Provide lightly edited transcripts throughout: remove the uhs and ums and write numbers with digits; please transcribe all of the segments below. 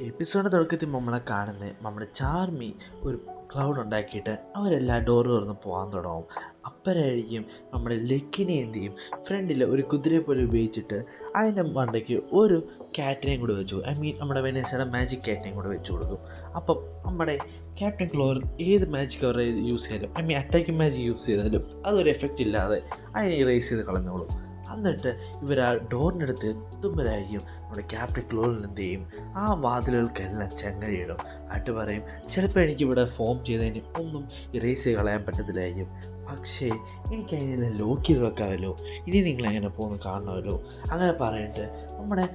Episode തുടക്കത്തിൽ നമ്മളെ കാണുന്നത് നമ്മുടെ ചാർമി ഒരു ക്ലൗഡ് ഉണ്ടാക്കിയിട്ട് അവരെല്ലാം ഡോറ് തുറന്ന് പോകാൻ തുടങ്ങും. അപ്പരായിരിക്കും നമ്മുടെ ലക്കിനെ എന്ത് ചെയ്യും, ഫ്രണ്ടിൽ ഒരു കുതിരയെ പോലെ ഉപയോഗിച്ചിട്ട് അതിൻ്റെ മണ്ടയ്ക്ക് ഒരു ക്യാറ്റിനെയും കൂടെ വെച്ചു, നമ്മുടെ വെനേസയുടെ മാജിക് ക്യാറ്റിനെയും കൂടെ വെച്ച് കൊടുക്കും. അപ്പം നമ്മുടെ ക്യാപ്റ്റൻ ക്ലോർ ഏത് മാജിക് അവർ യൂസ് ചെയ്താലും അറ്റാക്കിംഗ് മാജിക് യൂസ് ചെയ്താലും അതൊരു എഫക്റ്റ് ഇല്ലാതെ അതിനെ ഇറേസ് ചെയ്ത് കളഞ്ഞോളും. എന്നിട്ട് ഇവർ ആ ഡോറിനടുത്ത് എത്തുമ്പോഴായിരിക്കും നമ്മുടെ ക്യാപ്റ്റൻ ക്ലോറിൽ എന്ത് ചെയ്യും, ആ വാതിലുകൾക്കെല്ലാം ചങ്ങലയിടും. ആയിട്ട് പറയും, ചിലപ്പോൾ എനിക്കിവിടെ ഫോം ചെയ്തതിന് ഒന്നും ഇറേസ് ചെയ്ത് കളയാൻ പറ്റത്തില്ലായിരിക്കും, പക്ഷേ എനിക്ക് അതിനെല്ലാം ലോക്ക് ചെയ്ത് വെക്കാമല്ലോ, ഇനി നിങ്ങളെങ്ങനെ പോകുന്നു കാണണമല്ലോ. അങ്ങനെ പറഞ്ഞിട്ട് നമ്മുടെ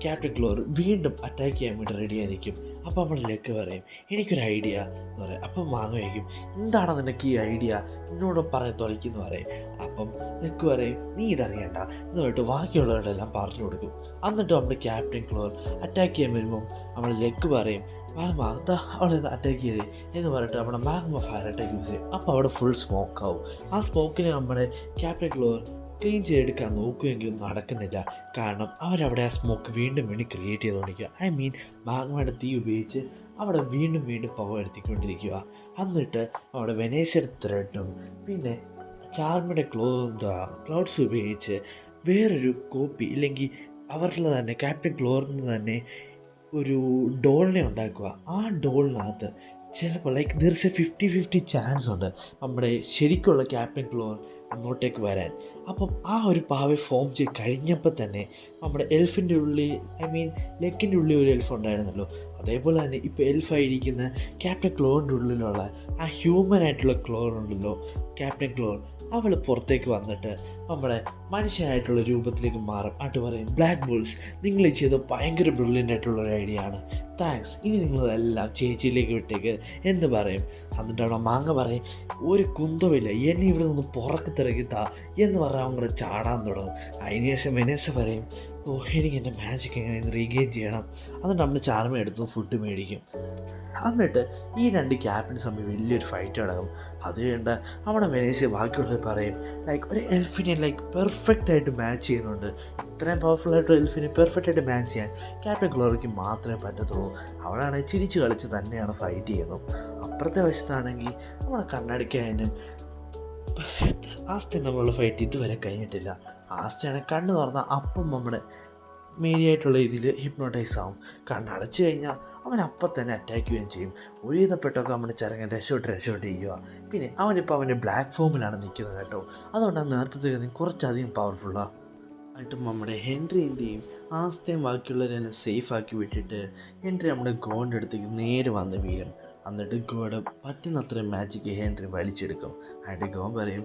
ക്യാപ്റ്റൻ ക്ലോർ വീണ്ടും അറ്റാക്ക് ചെയ്യാൻ വേണ്ടി റെഡി ആയിരിക്കും. അപ്പോൾ നമ്മൾ ലക്ക് പറയും, എനിക്കൊരു ഐഡിയ എന്ന് പറയും. അപ്പം വാങ്ങുമായിരിക്കും, എന്താണ് നിനക്ക് ഈ ഐഡിയ, എന്നോട് പറഞ്ഞ് തുളയ്ക്കുന്നു പറയും. അപ്പം ലക്ക് പറയും, നീ ഇതറിയണ്ട എന്ന് പറഞ്ഞിട്ട് ബാക്കിയുള്ളവരോടെല്ലാം പറഞ്ഞു കൊടുക്കും. എന്നിട്ട് നമ്മുടെ ക്യാപ്റ്റൻ ക്ലോർ അറ്റാക്ക് ചെയ്യാൻ വരുമ്പം നമ്മൾ ലക്ക് പറയും, മാഗ്മ ദാ അവളെ അറ്റാക്ക് ചെയ്തേ എന്ന് പറഞ്ഞിട്ട് നമ്മുടെ മാഗ്മ ഫയർ അറ്റാക്ക് യൂസ് ചെയ്യും. അപ്പോൾ അവിടെ ഫുൾ സ്മോക്കാവും. ആ സ്മോക്കിനെ നമ്മുടെ ക്യാപ്റ്റൻ ക്ലോർ ക്ലീൻ ചെയ്തെടുക്കാൻ നോക്കുമെങ്കിലും നടക്കുന്നില്ല. കാരണം അവരവിടെ ആ സ്മോക്ക് വീണ്ടും ക്രിയേറ്റ് ചെയ്തുകൊണ്ടിരിക്കുക. മാഗ്മയുടെ തീ ഉപയോഗിച്ച് അവിടെ വീണ്ടും പവർ എടുത്തിക്കൊണ്ടിരിക്കുക. എന്നിട്ട് അവിടെ വെനേഷ്യയുടെ ത്രെഡും പിന്നെ ചാർമിയുടെ ക്ലൗഡ്സ് ഉപയോഗിച്ച് വേറൊരു കോപ്പി, ഇല്ലെങ്കിൽ അവരുടെ തന്നെ ക്യാപ്റ്റൻ ക്ലോറിന് തന്നെ ഒരു ഡോളിനെ ഉണ്ടാക്കുക. ആ ഡോളിനകത്ത് ചിലപ്പോൾ ദർ ഇസ് എ 50-50 ചാൻസ് ഉണ്ട് നമ്മുടെ ശരിക്കുള്ള ക്യാപ്റ്റൻ ക്ലോർ അങ്ങോട്ടേക്ക് വരാൻ. അപ്പം ആ ഒരു പാവ ഫോം ചെയ്ത് കഴിഞ്ഞപ്പോൾ തന്നെ നമ്മുടെ എൽഫിൻ്റെ ഉള്ളിൽ ലെക്കിൻ്റെ ഉള്ളിൽ ഒരു എൽഫ് ഉണ്ടായിരുന്നല്ലോ, അതേപോലെ തന്നെ ഇപ്പോൾ എൽഫായിരിക്കുന്ന ക്യാപ്റ്റൻ ക്ലോറിൻ്റെ ഉള്ളിലുള്ള ആ ഹ്യൂമനായിട്ടുള്ള ക്ലോർ ഉണ്ടല്ലോ, ക്യാപ്റ്റൻ ക്ലോർ, അവൾ പുറത്തേക്ക് വന്നിട്ട് നമ്മുടെ മനുഷ്യനായിട്ടുള്ള രൂപത്തിലേക്ക് മാറും. ആയിട്ട് പറയും, ബ്ലാക്ക് ബുൾസ്, നിങ്ങൾ ചെയ്ത് ഭയങ്കര ബ്രില്യൻ്റ് ആയിട്ടുള്ളൊരു ഐഡിയ ആണ്, താങ്ക്സ്, ഇനി നിങ്ങളതെല്ലാം ചേച്ചിയിലേക്ക് വിട്ടേക്ക് എന്ന് പറയും. എന്നിട്ട് അവിടെ മാങ്ങ പറയും, ഒരു കുന്തമില്ല, എന്നെ ഇവിടെ നിന്ന് പുറത്ത് തിറക്കിത്താ എന്ന് പറഞ്ഞാൽ അവൻ കൂടെ ചാടാൻ തുടങ്ങും. അതിനുശേഷം വെനേസ പറയും, എനിക്ക് എൻ്റെ മാജിക് എങ്ങനെ റീഗെയിൻ ചെയ്യണം. എന്നിട്ട് നമ്മൾ ചാർമ എടുത്ത് ഫുഡ് മേടിക്കും. എന്നിട്ട് ഈ രണ്ട് ക്യാപ്റ്റൻസ് തമ്മിൽ വലിയൊരു ഫൈറ്റ് നടക്കും. അത് കണ്ട നമ്മുടെ വെനേസ്യ ബാക്കിയുള്ളത് പറയും, ഒരു എൽഫിനെ പെർഫെക്റ്റ് ആയിട്ട് മാച്ച് ചെയ്യുന്നുണ്ട്, ഇത്രയും പവർഫുള്ളായിട്ട് എൽഫിനെ പെർഫെക്റ്റ് ആയിട്ട് മാച്ച് ചെയ്യാൻ ക്യാപ്റ്റൻ ക്ലോറിക്ക് മാത്രമേ പറ്റത്തുള്ളൂ. അവളാണെങ്കിൽ ചിരിച്ച് കളിച്ച് തന്നെയാണ് ഫൈറ്റ് ചെയ്യുന്നത്. അപ്പുറത്തെ വശത്താണെങ്കിൽ നമ്മുടെ കണ്ണടിക്കാനും ആസ്തയും തമ്മിലുള്ള ഫൈറ്റ് ഇതുവരെ കഴിഞ്ഞിട്ടില്ല. ആസ്തയാണ് കണ്ണ് തുറന്നാൽ അപ്പം നമ്മുടെ മേരിയായിട്ടുള്ള ഇതിൽ ഹിപ്നോട്ടൈസ് ആവും. കണ്ണടച്ചു കഴിഞ്ഞാൽ അവൻ അപ്പം തന്നെ അറ്റാക്ക് ചെയ്യുകയും ചെയ്യും. ഒരുവിധപ്പെട്ടൊക്കെ നമ്മുടെ ചെറുങ്ങൻ രക്ഷോട്ട് ചെയ്യുക. പിന്നെ അവനിപ്പോൾ അവൻ്റെ ബ്ലാക്ക് ഫോമിലാണ് നിൽക്കുന്നത് കേട്ടോ. അതുകൊണ്ടാണ് നേരത്തെ കുറച്ചധികം പവർഫുള്ളാണ്. ആയിട്ടും നമ്മുടെ ഹെൻറി എന്ത് ചെയ്യും, ആസ്തയും ബാക്കിയുള്ളവരെല്ലാം സേഫാക്കി വിട്ടിട്ട് ഹെൻറി നമ്മുടെ ഗോണിൻ്റെ അടുത്തേക്ക് നേരെ വന്ന് വീഴും. എന്നിട്ട് ഗോഡ് പറ്റുന്നത്രയും മാജിക്ക് ഹെൻറി വലിച്ചെടുക്കും. ആയിട്ട് ഗോൻ പറയും,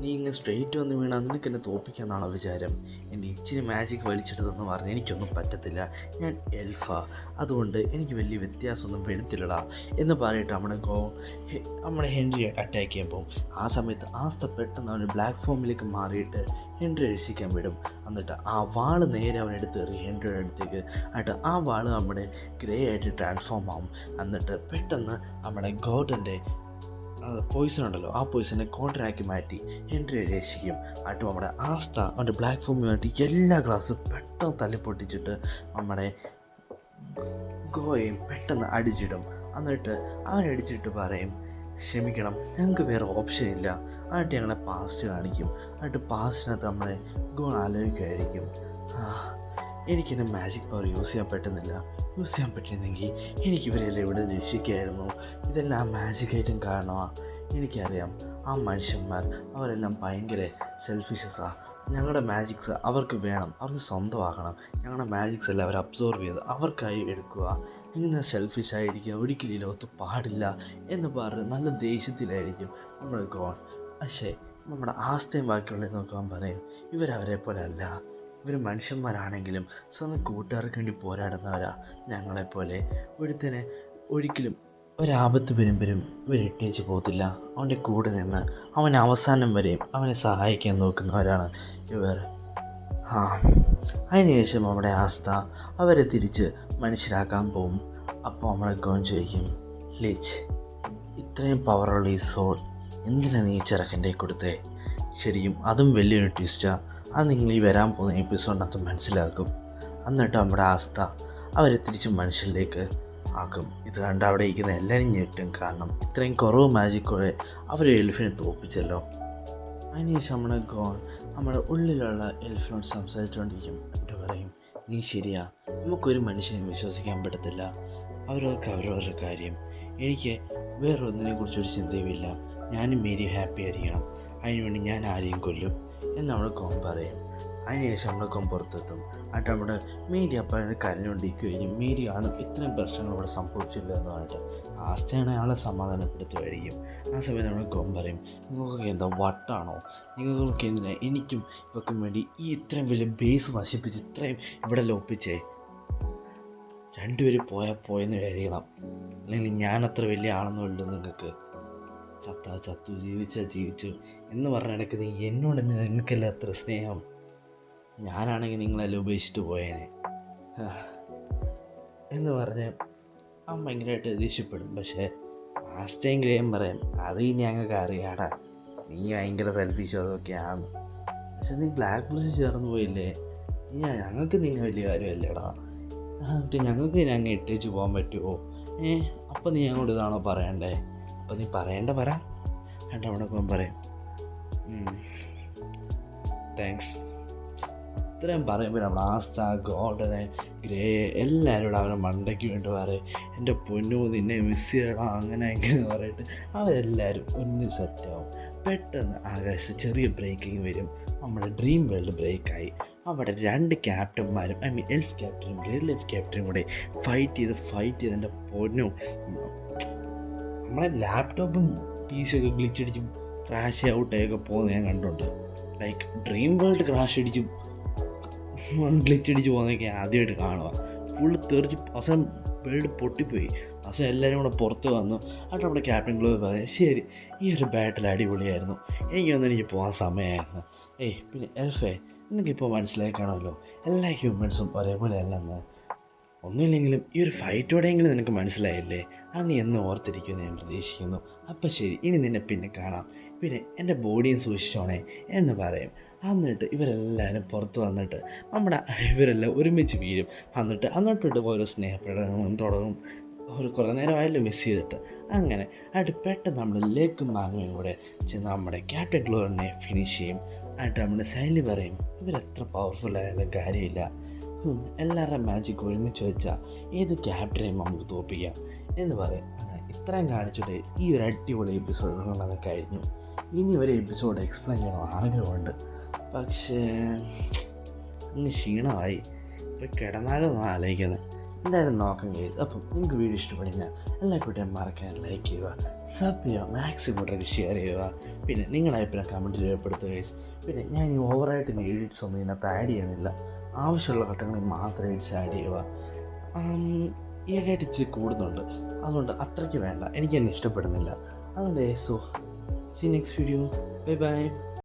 നീ ഇങ്ങനെ സ്ട്രെയിറ്റ് വന്ന് വീണാൽ നിനക്ക് എന്നെ തോൽപ്പിക്കാമെന്നാണോ വിചാരം? എൻ്റെ ഇച്ചിരി മാജിക് വലിച്ചെടുത്തെന്ന് പറഞ്ഞ് എനിക്കൊന്നും പറ്റത്തില്ല, ഞാൻ എൽഫാ, അതുകൊണ്ട് എനിക്ക് വലിയ വ്യത്യാസമൊന്നും വരുത്തില്ലടാ എന്ന് പറഞ്ഞിട്ട് നമ്മുടെ ഹെൻറി അറ്റാക്ക് ചെയ്യാൻ പോകും. ആ സമയത്ത് ആസ്ത പെട്ടെന്ന് അവന് ബ്ലാക്ക് ഫോമിലേക്ക് മാറിയിട്ട് ഹെൻറി രക്ഷിക്കാൻ വിടും. എന്നിട്ട് ആ വാള് നേരെ അവനെടുത്ത് എറി ഹെൻറിയുടെ അടുത്തേക്ക്. ആയിട്ട് ആ വാള് നമ്മുടെ ഗ്രേ ആയിട്ട് ട്രാൻസ്ഫോം ആവും. എന്നിട്ട് പെട്ടെന്ന് നമ്മുടെ ഗോഡൻ്റെ പോയിസൺ ഉണ്ടല്ലോ, ആ പോയിസനെ കോൺട്രാക്കി മാറ്റി ഹെൻറിയെ രക്ഷിക്കും. ആയിട്ട് നമ്മുടെ ആസ്ത അവൻ്റെ ബ്ലാക്ക് ഫോമുമായിട്ട് എല്ലാ ഗ്ലാസ്സും പെട്ടെന്ന് തല്ലിപ്പൊട്ടിച്ചിട്ട് നമ്മുടെ ഗോയും പെട്ടെന്ന് അടിച്ചിടും. എന്നിട്ട് അവനടിച്ചിട്ട് പറയും, ക്ഷമിക്കണം, ഞങ്ങൾക്ക് വേറെ ഓപ്ഷൻ ഇല്ല. എന്നിട്ട് ഞങ്ങളെ പാസ്റ്റ് കാണിക്കും. എന്നിട്ട് പാസ്റ്റിനകത്ത് നമ്മളെ ഗോ ആലോചിക്കുമായിരിക്കും, എനിക്കെന്നെ മാജിക് പവർ യൂസ് ചെയ്യാൻ പറ്റുന്നെങ്കിൽ എനിക്കിവരെല്ലാം ഇവിടെ രക്ഷിക്കായിരുന്നു. ഇതെല്ലാം മാജിക്കായിട്ടും കാരണമാണ്. എനിക്കറിയാം, ആ മനുഷ്യന്മാർ അവരെല്ലാം ഭയങ്കര സെൽഫിഷസാണ്. ഞങ്ങളുടെ മാജിക്സ് അവർക്ക് വേണം, അവർക്ക് സ്വന്തമാക്കണം. ഞങ്ങളുടെ മാജിക്സ് എല്ലാം അവർ അബ്സോർവ് ചെയ്ത് അവർക്കായി എടുക്കുക. ഇങ്ങനെ സെൽഫിഷായിരിക്കുക ഒരിക്കലും ഈ ലോകത്ത് പാടില്ല എന്ന് പറഞ്ഞ് നല്ല ദേഷ്യത്തിലായിരിക്കും നമ്മുടെ ഗോൺ. പക്ഷേ നമ്മുടെ ആസ്തയും ബാക്കിയുള്ളത് നോക്കാൻ പറയും, ഇവരവരെ പോലെ അല്ല, ഇവർ മനുഷ്യന്മാരാണെങ്കിലും സ്വന്തം കൂട്ടുകാർക്ക് വേണ്ടി പോരാടുന്നവരാ. ഞങ്ങളെപ്പോലെ ഒരുത്തനെ ഒരിക്കലും ഒരാപത്ത് വരുമ്പോഴും ഇവരിട്ടേച്ച് പോകത്തില്ല. അവൻ്റെ കൂടെ നിന്ന് അവൻ അവസാനം വരെയും അവനെ സഹായിക്കാൻ നോക്കുന്നവരാണ് ഇവർ. അതിനുശേഷം നമ്മുടെ ആസ്ത അവരെ തിരിച്ച് മനുഷ്യരാക്കാൻ പോകും. അപ്പോൾ നമ്മളെ ഗോൺ ചോദിക്കും, ലിച്ച്, ഇത്രയും പവറുള്ള ഈ സോൾ എന്തിനാ നീ ചെറുക്കൻ്റെ കൊടുത്തേ? ശരിക്കും അതും വലിയൊരു ട്വിസ്റ്റാണ്. അത് നിങ്ങൾ ഈ വരാൻ പോകുന്ന എപ്പിസോഡിനകത്ത് മനസ്സിലാക്കും. എന്നിട്ട് നമ്മുടെ ആസ്ത അവരെ തിരിച്ചും മനുഷ്യരിലേക്ക് ആക്കും. ഇത് കണ്ട് അവിടെ ഇരിക്കുന്ന എല്ലാവരും ഞെട്ടും. കാരണം ഇത്രയും കുറവ് മാജിക്കോടെ അവർ എൽഫിനെ തോൽപ്പിച്ചല്ലോ. അതിനുശേഷം നമ്മുടെ ഉള്ളിലുള്ള എൽഫിനോട് സംസാരിച്ചുകൊണ്ടിരിക്കും. എന്നിട്ട് പറയും, നീ ശരിയാ, നമുക്കൊരു മനുഷ്യനെ വിശ്വസിക്കാൻ പറ്റത്തില്ല. അവരവർക്ക് അവരവരുടെ കാര്യം. എനിക്ക് വേറൊന്നിനെ കുറിച്ചൊരു ചിന്തയുമില്ല. ഞാനും മേരി ഹാപ്പി ആയിരിക്കണം. അതിനുവേണ്ടി ഞാൻ ആരെയും കൊല്ലും എന്ന് നമ്മുടെ കോം പറയും. അതിനുശേഷം നമ്മുടെ കോം പുറത്തെത്തും. എന്നിട്ട് നമ്മുടെ മേരി അപ്പം കരഞ്ഞുകൊണ്ടിരിക്കുകയും മേരി ആണ് ഇത്രയും പ്രശ്നങ്ങൾ ഇവിടെ സംഭവിച്ചില്ല എന്ന് പറഞ്ഞിട്ട് ആസ്തയാണ് ആളെ സമാധാനപ്പെടുത്തുമായിരിക്കും. ആ സമയത്ത് നമ്മുടെ കോം പറയും, നിങ്ങൾക്കൊക്കെ എന്താ വട്ടാണോ? നിങ്ങൾക്ക് എന്തിനാ എനിക്കും ഇവക്കും വേണ്ടി ഈ ഇത്രയും വലിയ ബേസ് നശിപ്പിച്ച് ഇത്രയും ഇവിടെ ലോപ്പിച്ചേ? രണ്ടുപേരും പോയെന്ന് കഴിയണം, അല്ലെങ്കിൽ ഞാനത്ര വലിയ ആളൊന്നുമില്ല. നിങ്ങൾക്ക് ചത്തു, ജീവിച്ചു എന്ന് പറഞ്ഞ ഇടയ്ക്ക് നീ എന്നോട് നിങ്ങൾക്കല്ല അത്ര സ്നേഹം. ഞാനാണെങ്കിൽ നിങ്ങളെല്ലാം ഉപേക്ഷിച്ചിട്ട് പോയേനെ എന്ന് പറഞ്ഞ് അവൻ ഭയങ്കരമായിട്ട് ദേഷ്യപ്പെടും. പക്ഷേ ആസ്റ്റയും ഗ്രേയും പറയും, അത് ഞങ്ങൾക്ക് അറിയാടാ, നീ ഭയങ്കര സെൽഫിഷോ അതൊക്കെയാണ്. പക്ഷെ നീ ബ്ലാക്ക് ലിസ്റ്റ് ചേർന്ന് പോയില്ലേ, ഞങ്ങൾക്ക് നിന്നെ വലിയ കാര്യമല്ലേടാ. എന്നിട്ട് ഞങ്ങൾക്ക് നിന്നെ അങ്ങ് ഇട്ടേച്ച് പോകാൻ പറ്റുമോ? അപ്പം നീ അങ്ങോട്ട് ഇതാണോ പറയണ്ടേ? അപ്പം നീ പറ. എന്നിട്ട് അവിടെ പോകാൻ പറയും, താങ്ക്സ്. ഇത്രയും പറയുമ്പോൾ നമ്മൾ ആസ്ത, ഗോൾഡനെ, ഗ്രേ എല്ലാവരും കൂടെ അവനെ മണ്ടയ്ക്ക് വേണ്ടി പറയും, എൻ്റെ പൊന്നു നിന്നെ മിസ് ചെയ്യണം അങ്ങനെ ഇങ്ങനെ പറയിട്ട് അവരെല്ലാവരും ഒന്ന് സെറ്റാവും. പെട്ടെന്ന് ആകാശത്ത് ചെറിയ ബ്രേക്കിങ് വരും. നമ്മുടെ ഡ്രീം വേൾഡ് ബ്രേക്കായി. അവിടെ 2 ക്യാപ്റ്റന്മാരും എൽഫ് ക്യാപ്റ്റനും ഗ്രേ ലൈഫ് ക്യാപ്റ്റനും കൂടെ ഫൈറ്റ് ചെയ്ത് എൻ്റെ പൊന്നു നമ്മളെ ലാപ്ടോപ്പും പീസൊക്കെ ഗ്ലിച്ചടിച്ചും ക്രാഷ് ഔട്ടായൊക്കെ പോകുന്നത് ഞാൻ കണ്ടിട്ടുണ്ട്. ലൈക്ക് ഡ്രീം വേൾഡ് ക്രാഷ് അടിച്ചും ഗ്ലിച്ചടിച്ച് പോകുന്നതൊക്കെ ആദ്യമായിട്ട് കാണുക. ഫുള്ള് തെറിച്ച് അവസാനം വേൾഡ് പൊട്ടിപ്പോയി. അവസാനം എല്ലാവരും കൂടെ പുറത്ത് വന്നു. എന്നിട്ട് നമ്മുടെ ക്യാപ്റ്റൻ ഗ്ലോവ് പറയും, ശരി ഈ ഒരു ബാറ്റിൽ അടിപൊളിയായിരുന്നു, എനിക്ക് പോകാൻ സമയമായിരുന്നു. പിന്നെ എൽഫേ, നിനക്കിപ്പോൾ മനസ്സിലായി കാണുമല്ലോ എല്ലാ ഹ്യൂമൻസും ഒരേപോലെ അല്ലെന്ന്. ഒന്നുമില്ലെങ്കിലും ഈ ഒരു ഫൈറ്റോടെയെങ്കിലും നിനക്ക് മനസ്സിലായില്ലേ? അത് നീ എന്ന് ഓർത്തിരിക്കുമെന്ന് ഞാൻ പ്രതീക്ഷിക്കുന്നു. അപ്പം ശരി, ഇനി നിന്നെ പിന്നെ കാണാം. പിന്നെ എൻ്റെ ബോഡിയും സൂക്ഷിച്ചോണേ എന്ന് പറയും. എന്നിട്ട് ഇവരെല്ലാവരും പുറത്ത് വന്നിട്ട് ഇവരെല്ലാം ഒരുമിച്ച് വീഴും. എന്നിട്ട് ഓരോ സ്നേഹപ്രകടനങ്ങളും തുടങ്ങും. കുറേ നേരമായല്ലോ മിസ് ചെയ്തിട്ട്. അങ്ങനെ പെട്ടെന്ന് നമ്മൾ ലേക്കും മാങ്ങയും കൂടെ ചെന്ന് നമ്മുടെ ക്യാപ്റ്റൻ ഗ്ലോറിനെ ഫിനിഷ് ചെയ്യും. നമ്മുടെ സൈലി പറയും, ഇവരെത്ര പവർഫുള്ളായാലും കാര്യമില്ല, എല്ലാവരുടെ മാജിക് ഒരുമിച്ച് വെച്ചാൽ ഏത് ക്യാപ്റ്റനെയും നമുക്ക് തോൽപ്പിക്കാം എന്ന് പറയും. ഇത്രയും കാണിച്ചിട്ട് ഈ ഒരു അടിപൊളി എപ്പിസോഡ് കഴിഞ്ഞു. ഇനി ഒരു എപ്പിസോഡ് എക്സ്പ്ലെയിൻ ചെയ്യണം ആഗ്രഹമുണ്ട്. പക്ഷേ ഇന്ന് ക്ഷീണമായി, ഇപ്പോൾ കിടന്നാലും ഒന്ന് ആലോചിക്കുന്നത്. എന്തായാലും നോക്കാം കഴിയും. അപ്പം നിങ്ങൾക്ക് വീഡിയോ ഇഷ്ടപ്പെടുന്ന എല്ലാ കൂട്ടരും മറക്കാൻ ലൈക്ക് ചെയ്യുക, സബ് ചെയ്യുക, മാക്സിമം കൂട്ടർക്ക് ഷെയർ ചെയ്യുക. പിന്നെ നിങ്ങളുടെ അഭിപ്രായം കമൻറ്റിൽ രേഖപ്പെടുത്തുക ഗൈസ്. പിന്നെ ഞാൻ ഈ ഓവറായിട്ട് എഡിറ്റ്സ് ഒന്നും ഇതിനകത്ത് ആഡ് ചെയ്യുന്നില്ല. ആവശ്യമുള്ള ഘട്ടങ്ങളിൽ മാത്രം എഡിറ്റ്സ് ആഡ് ചെയ്യുക. ഈ ഇച്ചിരി കൂടുന്നുണ്ട്, അതുകൊണ്ട് അത്രയ്ക്ക് വേണ്ട, എനിക്ക് തന്നെ ഇഷ്ടപ്പെടുന്നില്ല. അതുകൊണ്ട് so see next video. Bye by.